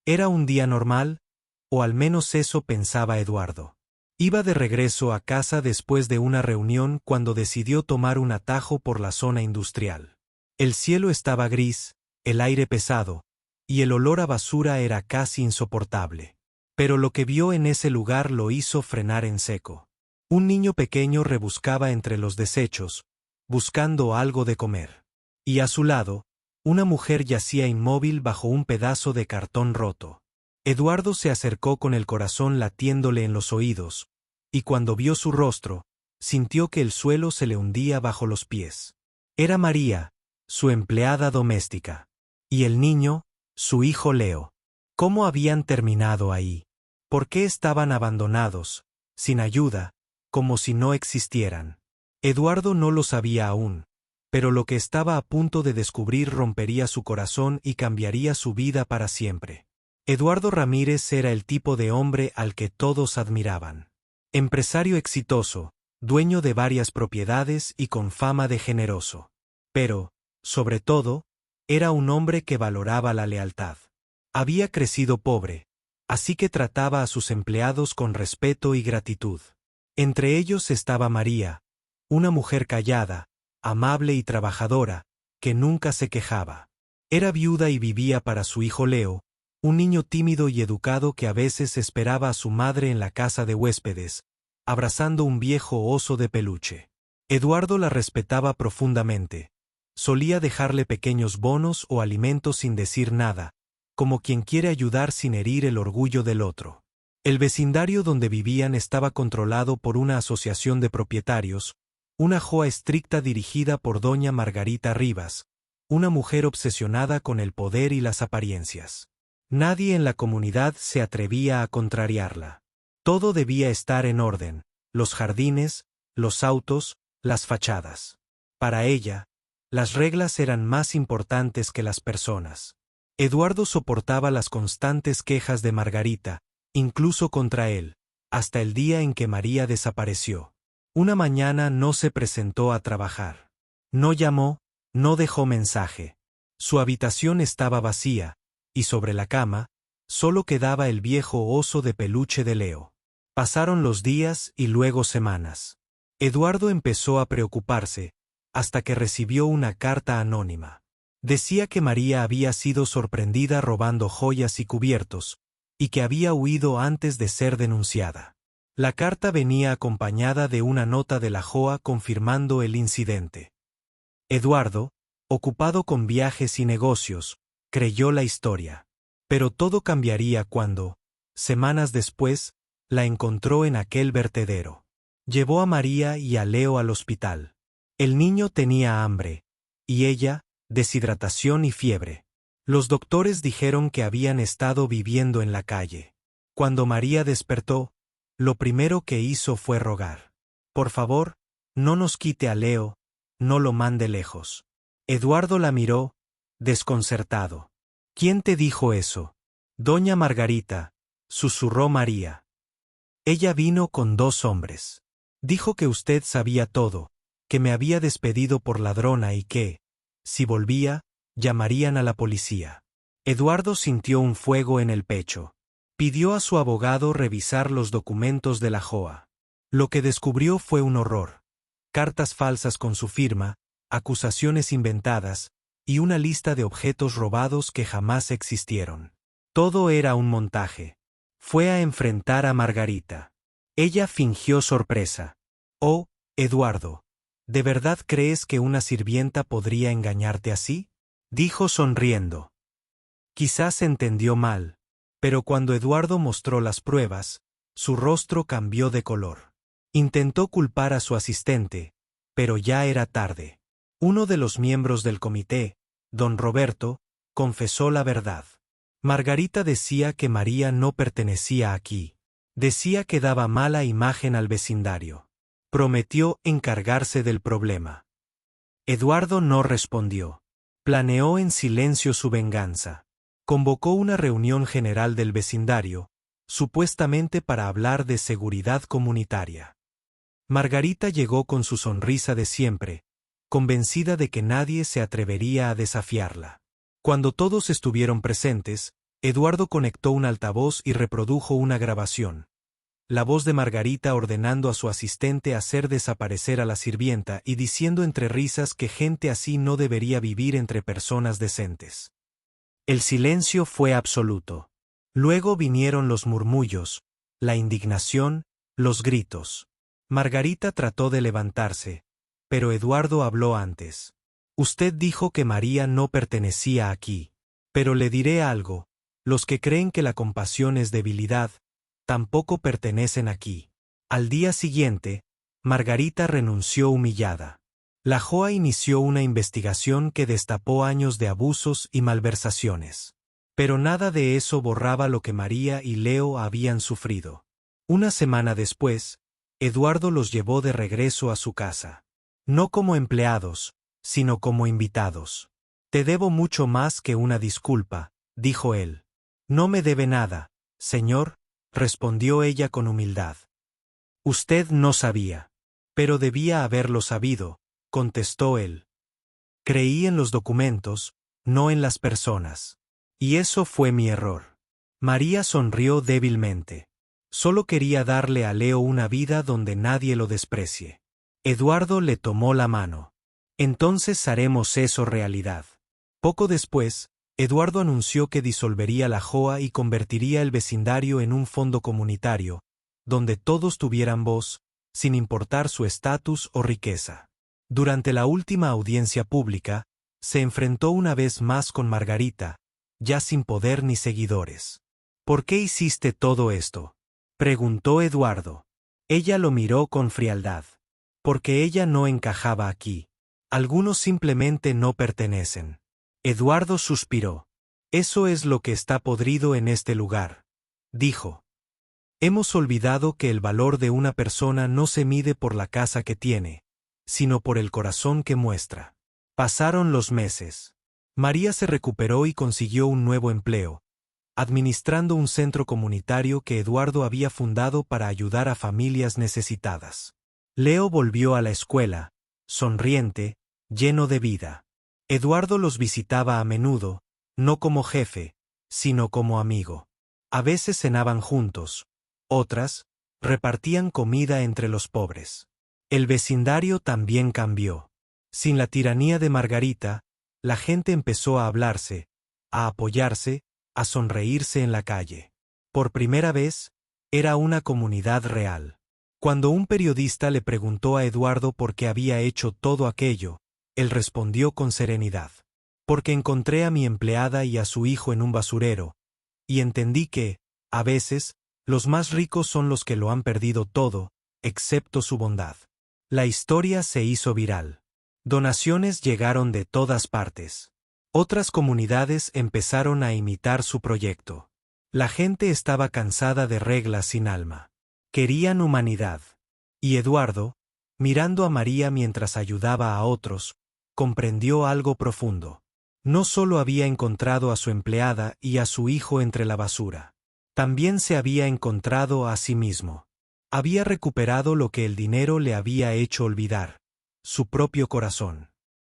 Era un día normal, o al menos eso pensaba Eduardo. Iba de regreso a casa después de una reunión cuando decidió tomar un atajo por la zona industrial. El cielo estaba gris, el aire pesado, y el olor a basura era casi insoportable. Pero lo que vio en ese lugar lo hizo frenar en seco. Un niño pequeño rebuscaba entre los desechos, buscando algo de comer. Y a su lado, una mujer yacía inmóvil bajo un pedazo de cartón roto. Eduardo se acercó con el corazón latiéndole en los oídos, y cuando vio su rostro, sintió que el suelo se le hundía bajo los pies. Era María, su empleada doméstica. Y el niño, su hijo Leo. ¿Cómo habían terminado ahí? ¿Por qué estaban abandonados, sin ayuda, como si no existieran? Eduardo no lo sabía aún, pero lo que estaba a punto de descubrir rompería su corazón y cambiaría su vida para siempre. Eduardo Ramírez era el tipo de hombre al que todos admiraban. Empresario exitoso, dueño de varias propiedades y con fama de generoso. Pero, sobre todo, era un hombre que valoraba la lealtad. Había crecido pobre, así que trataba a sus empleados con respeto y gratitud. Entre ellos estaba María, una mujer callada, amable y trabajadora, que nunca se quejaba. Era viuda y vivía para su hijo Leo, un niño tímido y educado que a veces esperaba a su madre en la casa de huéspedes, abrazando un viejo oso de peluche. Eduardo la respetaba profundamente. Solía dejarle pequeños bonos o alimentos sin decir nada, como quien quiere ayudar sin herir el orgullo del otro. El vecindario donde vivían estaba controlado por una asociación de propietarios, una joa estricta dirigida por doña Margarita Rivas, una mujer obsesionada con el poder y las apariencias. Nadie en la comunidad se atrevía a contrariarla. Todo debía estar en orden, los jardines, los autos, las fachadas. Para ella, las reglas eran más importantes que las personas. Eduardo soportaba las constantes quejas de Margarita, incluso contra él, hasta el día en que María desapareció. Una mañana no se presentó a trabajar. No llamó, no dejó mensaje. Su habitación estaba vacía, y sobre la cama, solo quedaba el viejo oso de peluche de Leo. Pasaron los días y luego semanas. Eduardo empezó a preocuparse, hasta que recibió una carta anónima. Decía que María había sido sorprendida robando joyas y cubiertos, y que había huido antes de ser denunciada. La carta venía acompañada de una nota de la JOA confirmando el incidente. Eduardo, ocupado con viajes y negocios, creyó la historia. Pero todo cambiaría cuando, semanas después, la encontró en aquel vertedero. Llevó a María y a Leo al hospital. El niño tenía hambre, y ella, deshidratación y fiebre. Los doctores dijeron que habían estado viviendo en la calle. Cuando María despertó, lo primero que hizo fue rogar. Por favor, no nos quite a Leo, no lo mande lejos. Eduardo la miró, desconcertado. ¿Quién te dijo eso? Doña Margarita, susurró María. Ella vino con 2 hombres. Dijo que usted sabía todo, que me había despedido por ladrona y que, si volvía, llamarían a la policía. Eduardo sintió un fuego en el pecho. Pidió a su abogado revisar los documentos de la JOA. Lo que descubrió fue un horror. Cartas falsas con su firma, acusaciones inventadas, y una lista de objetos robados que jamás existieron. Todo era un montaje. Fue a enfrentar a Margarita. Ella fingió sorpresa. Oh, Eduardo, ¿de verdad crees que una sirvienta podría engañarte así? Dijo sonriendo. Quizás entendió mal, pero cuando Eduardo mostró las pruebas, su rostro cambió de color. Intentó culpar a su asistente, pero ya era tarde. Uno de los miembros del comité, don Roberto, confesó la verdad. Margarita decía que María no pertenecía aquí. Decía que daba mala imagen al vecindario. Prometió encargarse del problema. Eduardo no respondió. Planeó en silencio su venganza. Convocó una reunión general del vecindario, supuestamente para hablar de seguridad comunitaria. Margarita llegó con su sonrisa de siempre, convencida de que nadie se atrevería a desafiarla. Cuando todos estuvieron presentes, Eduardo conectó un altavoz y reprodujo una grabación. La voz de Margarita ordenando a su asistente hacer desaparecer a la sirvienta y diciendo entre risas que gente así no debería vivir entre personas decentes. El silencio fue absoluto. Luego vinieron los murmullos, la indignación, los gritos. Margarita trató de levantarse, pero Eduardo habló antes. Usted dijo que María no pertenecía aquí. Pero le diré algo, los que creen que la compasión es debilidad, tampoco pertenecen aquí. Al día siguiente, Margarita renunció humillada. La JOA inició una investigación que destapó años de abusos y malversaciones. Pero nada de eso borraba lo que María y Leo habían sufrido. Una semana después, Eduardo los llevó de regreso a su casa. No como empleados, sino como invitados. Te debo mucho más que una disculpa, dijo él. No me debe nada, señor, respondió ella con humildad. Usted no sabía. Pero debía haberlo sabido, contestó él. Creí en los documentos, no en las personas. Y eso fue mi error. María sonrió débilmente. Solo quería darle a Leo una vida donde nadie lo desprecie. Eduardo le tomó la mano. Entonces haremos eso realidad. Poco después, Eduardo anunció que disolvería la JOA y convertiría el vecindario en un fondo comunitario, donde todos tuvieran voz, sin importar su estatus o riqueza. Durante la última audiencia pública, se enfrentó una vez más con Margarita, ya sin poder ni seguidores. ¿Por qué hiciste todo esto?, preguntó Eduardo. Ella lo miró con frialdad. Porque ella no encajaba aquí. Algunos simplemente no pertenecen. Eduardo suspiró. Eso es lo que está podrido en este lugar, dijo. Hemos olvidado que el valor de una persona no se mide por la casa que tiene, sino por el corazón que muestra. Pasaron los meses. María se recuperó y consiguió un nuevo empleo, administrando un centro comunitario que Eduardo había fundado para ayudar a familias necesitadas. Leo volvió a la escuela, sonriente, lleno de vida. Eduardo los visitaba a menudo, no como jefe, sino como amigo. A veces cenaban juntos, otras, repartían comida entre los pobres. El vecindario también cambió. Sin la tiranía de Margarita, la gente empezó a hablarse, a apoyarse, a sonreírse en la calle. Por primera vez, era una comunidad real. Cuando un periodista le preguntó a Eduardo por qué había hecho todo aquello, él respondió con serenidad. Porque encontré a mi empleada y a su hijo en un basurero, y entendí que, a veces, los más ricos son los que lo han perdido todo, excepto su bondad. La historia se hizo viral. Donaciones llegaron de todas partes. Otras comunidades empezaron a imitar su proyecto. La gente estaba cansada de reglas sin alma. Querían humanidad. Y Eduardo, mirando a María mientras ayudaba a otros, comprendió algo profundo. No solo había encontrado a su empleada y a su hijo entre la basura. También se había encontrado a sí mismo. Había recuperado lo que el dinero le había hecho olvidar: su propio corazón.